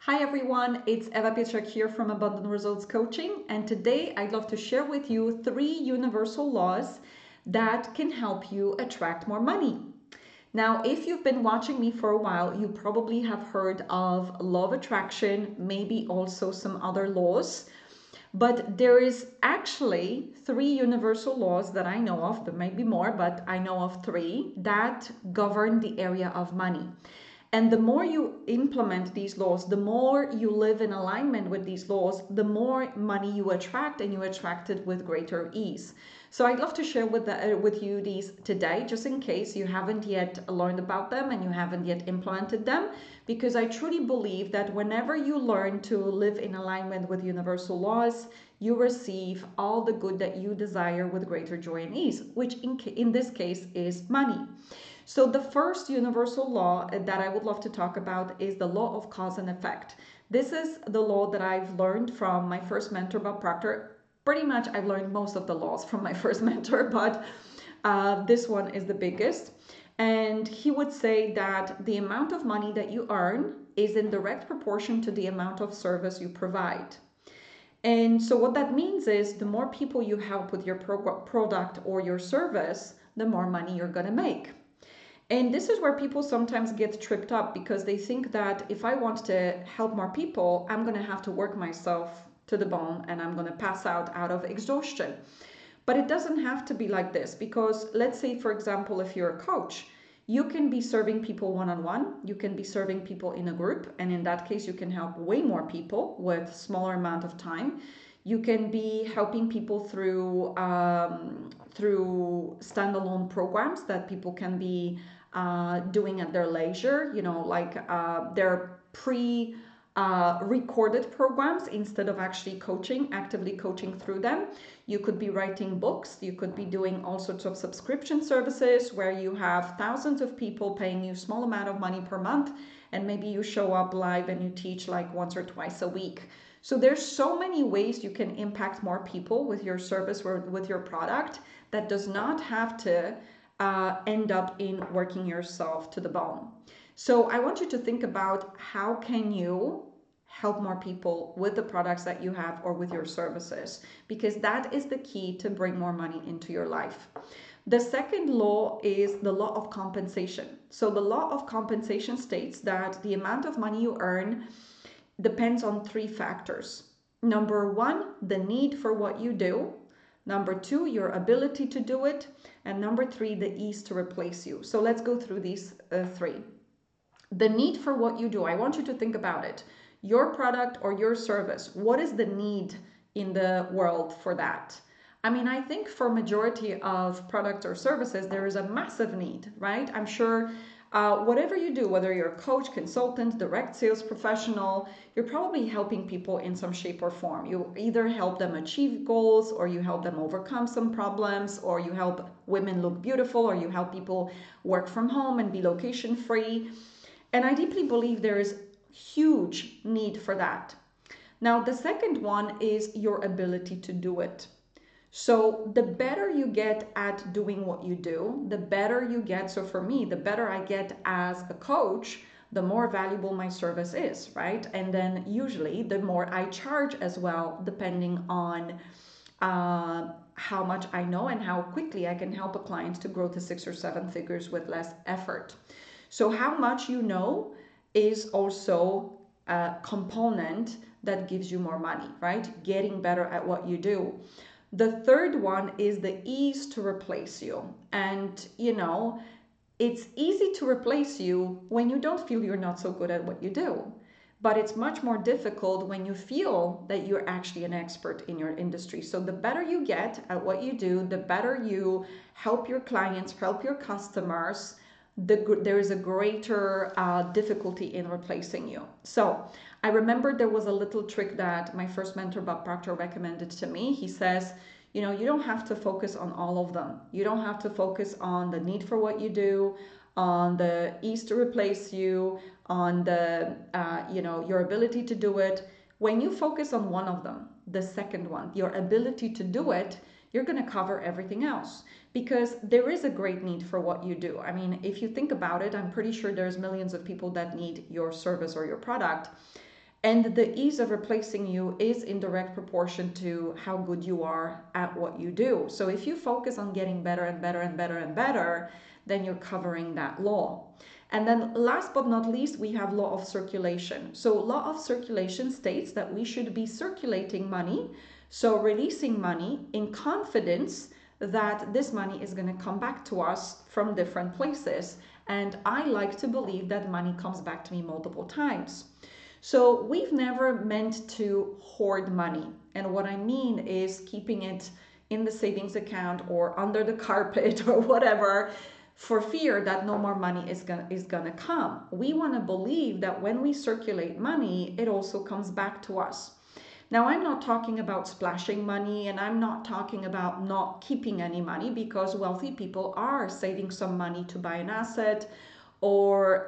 Hi everyone, it's Eva Pietrzak here from Abundant Results Coaching, and today I'd love to share with you 3 universal laws that can help you attract more money. Now, if you've been watching me for a while, you probably have heard of law of attraction, maybe also some other laws. But there is actually 3 universal laws that I know of. There may be more, but I know of 3 that govern the area of money. And the more you implement these laws, the more you live in alignment with these laws, the more money you attract, and you attract it with greater ease. So I'd love to share with you these today, just in case you haven't yet learned about them and you haven't yet implemented them, because I truly believe that whenever you learn to live in alignment with universal laws, you receive all the good that you desire with greater joy and ease, which in this case is money. So the first universal law that I would love to talk about is the law of cause and effect. This is the law that I've learned from my first mentor, Bob Proctor. Pretty much I've learned most of the laws from my first mentor, but this one is the biggest. And he would say that the amount of money that you earn is in direct proportion to the amount of service you provide. And so what that means is the more people you help with your product or your service, the more money you're going to make. And this is where people sometimes get tripped up, because they think that if I want to help more people, I'm going to have to work myself to the bone and I'm going to pass out of exhaustion. But it doesn't have to be like this, because let's say, for example, if you're a coach, you can be serving people one-on-one, you can be serving people in a group, and in that case, you can help way more people with smaller amount of time. You can be helping people through standalone programs that people can be doing at their leisure, like their recorded programs instead of actually actively coaching through them. You could be writing books. You could be doing all sorts of subscription services where you have thousands of people paying you a small amount of money per month, and maybe you show up live and you teach like once or twice a week. So there's so many ways you can impact more people with your service or with your product that does not have to end up in working yourself to the bone. So I want you to think about how can you help more people with the products that you have or with your services, because that is the key to bring more money into your life. The second law is the law of compensation. So the law of compensation states that the amount of money you earn depends on 3 factors. Number 1, the need for what you do. Number 2, your ability to do it. And number 3, the ease to replace you. So let's go through these 3. The need for what you do. I want you to think about it. Your product or your service, what is the need in the world for that? I mean, I think for majority of products or services, there is a massive need, right? I'm sure whatever you do, whether you're a coach, consultant, direct sales professional, you're probably helping people in some shape or form. You either help them achieve goals, or you help them overcome some problems, or you help women look beautiful, or you help people work from home and be location free. And I deeply believe there is huge need for that. Now, the second one is your ability to do it. So the better you get at doing what you do, the better you get. So for me, the better I get as a coach, the more valuable my service is, right? And then usually the more I charge as well, depending on how much I know and how quickly I can help a client to grow to 6 or 7 figures with less effort. So how much you know is also a component that gives you more money, right? Getting better at what you do. The third one is the ease to replace you. And, it's easy to replace you when you don't feel you're not so good at what you do. But it's much more difficult when you feel that you're actually an expert in your industry. So the better you get at what you do, the better you help your clients, help your customers, there is a greater difficulty in replacing you. So I remember there was a little trick that my first mentor, Bob Proctor, recommended to me. He says, you don't have to focus on all of them. You don't have to focus on the need for what you do, on the ease to replace you, on the, your ability to do it. When you focus on one of them, the second one, your ability to do it, you're going to cover everything else, because there is a great need for what you do. I mean, if you think about it, I'm pretty sure there's millions of people that need your service or your product. And the ease of replacing you is in direct proportion to how good you are at what you do. So if you focus on getting better and better and better and better, then you're covering that law. And then last but not least, we have law of circulation. So law of circulation states that we should be circulating money, so releasing money in confidence that this money is going to come back to us from different places. And I like to believe that money comes back to me multiple times. So we've never meant to hoard money. And what I mean is keeping it in the savings account or under the carpet or whatever for fear that no more money is gonna come. We want to believe that when we circulate money, it also comes back to us. Now, I'm not talking about splashing money, and I'm not talking about not keeping any money, because wealthy people are saving some money to buy an asset or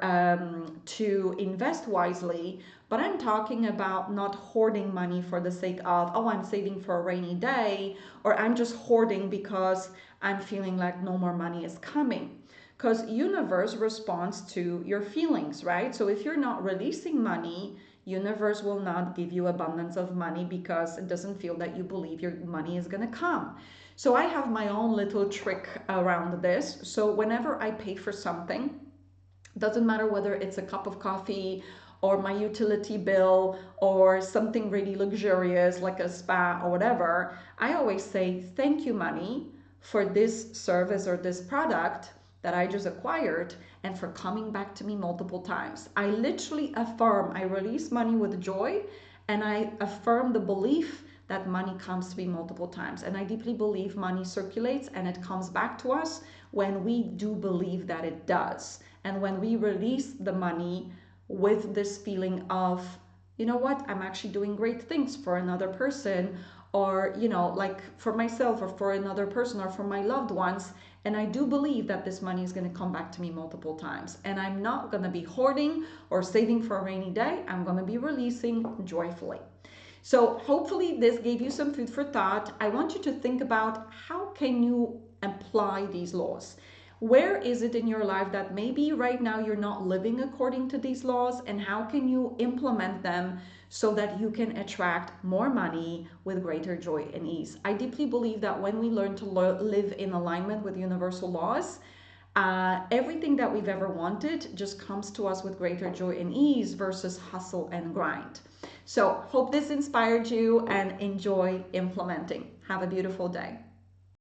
to invest wisely. But I'm talking about not hoarding money for the sake of, oh, I'm saving for a rainy day, or I'm just hoarding because I'm feeling like no more money is coming. Because universe responds to your feelings, right? So if you're not releasing money, universe will not give you abundance of money because it doesn't feel that you believe your money is going to come. So I have my own little trick around this. So whenever I pay for something, doesn't matter whether it's a cup of coffee or my utility bill or something really luxurious like a spa or whatever, I always say thank you, money, for this service or this product that I just acquired and for coming back to me multiple times. I literally affirm, I release money with joy, and I affirm the belief that money comes to me multiple times. And I deeply believe money circulates and it comes back to us when we do believe that it does. And when we release the money with this feeling of, you know what, I'm actually doing great things for another person, or, you know, like for myself or for another person or for my loved ones. And I do believe that this money is going to come back to me multiple times. And I'm not going to be hoarding or saving for a rainy day. I'm going to be releasing joyfully. So hopefully this gave you some food for thought. I want you to think about how can you apply these laws? Where is it in your life that maybe right now you're not living according to these laws, and how can you implement them so that you can attract more money with greater joy and ease? I deeply believe that when we learn to live in alignment with universal laws, everything that we've ever wanted just comes to us with greater joy and ease versus hustle and grind. So hope this inspired you, and enjoy implementing. Have a beautiful day.